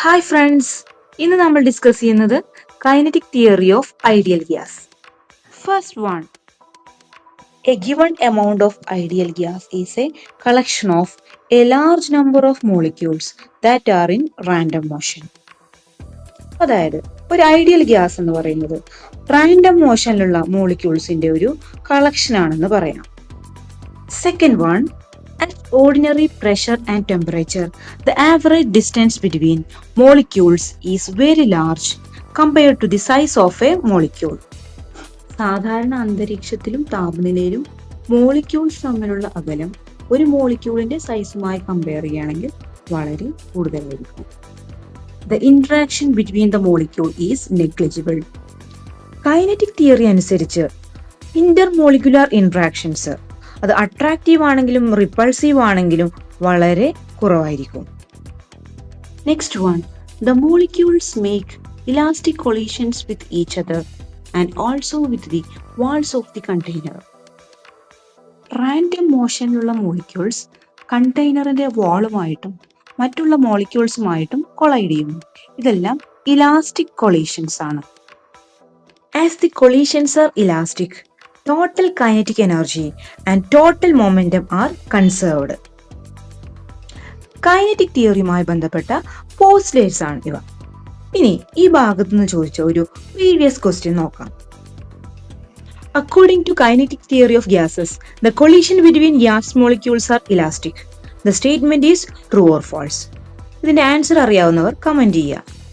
Hi friends, ഇന്ന് നമ്മൾ discuss ചെയ്യുന്നത് kinetic theory of ideal gas. First one, A given amount of ideal gas is A collection of A large number of molecules that are in random motion. അതായത് ഒരു ideal gas എന്ന് പറയുന്നത് random മോഷനിലുള്ള മോളിക്യൂൾസിന്റെ ഒരു collection ആണെന്ന് പറയാം. Second one, at ordinary pressure and temperature, the average distance between molecules is very large compared to the size of a molecule. സാധാരണ അന്തരീക്ഷത്തിലും താപനിലയിലും molecules തമ്മിലുള്ള അകലം ഒരു മോളിക്യൂളിന്റെ സൈസുമായി കമ്പയർ ചെയ്യുകയാണെങ്കിൽ വളരെ കൂടുതലായിരിക്കും. The interaction between the molecule is negligible. Kinetic theory അനുസരിച്ച് intermolecular interactions അത് അട്രാക്റ്റീവ് ആണെങ്കിലും റിപ്പൾസീവ് ആണെങ്കിലും വളരെ കുറവായിരിക്കും. Next one, the molecules make elastic collisions with each other and also with the walls of the container. Random മോഷനിലുള്ള molecules കണ്ടെയ്നറിന്റെ വാളുമായിട്ടും മറ്റുള്ള മോളിക്യൂൾസുമായിട്ടും കൊളൈഡ് ചെയ്യുന്നു. ഇതെല്ലാം ഇലാസ്റ്റിക് കൊളീഷൻസ് ആണ്. As the collisions are elastic, total kinetic energy and total momentum are conserved. Kinetic തിയറിയുമായി ബന്ധപ്പെട്ട പോസ്റ്റ്ലേറ്റ്സ് ആണ് ഇവ. ഇനി ഈ ഭാഗത്തു നിന്ന് ചോദിച്ച ഒരു പ്രീവിയസ് ക്വസ്റ്റ്യൻ നോക്കാം. According to kinetic theory of gases, the collision between gas molecules are elastic. The statement is true or false. ഇതിന്റെ ആൻസർ അറിയാവുന്നവർ കമന്റ് ചെയ്യുക.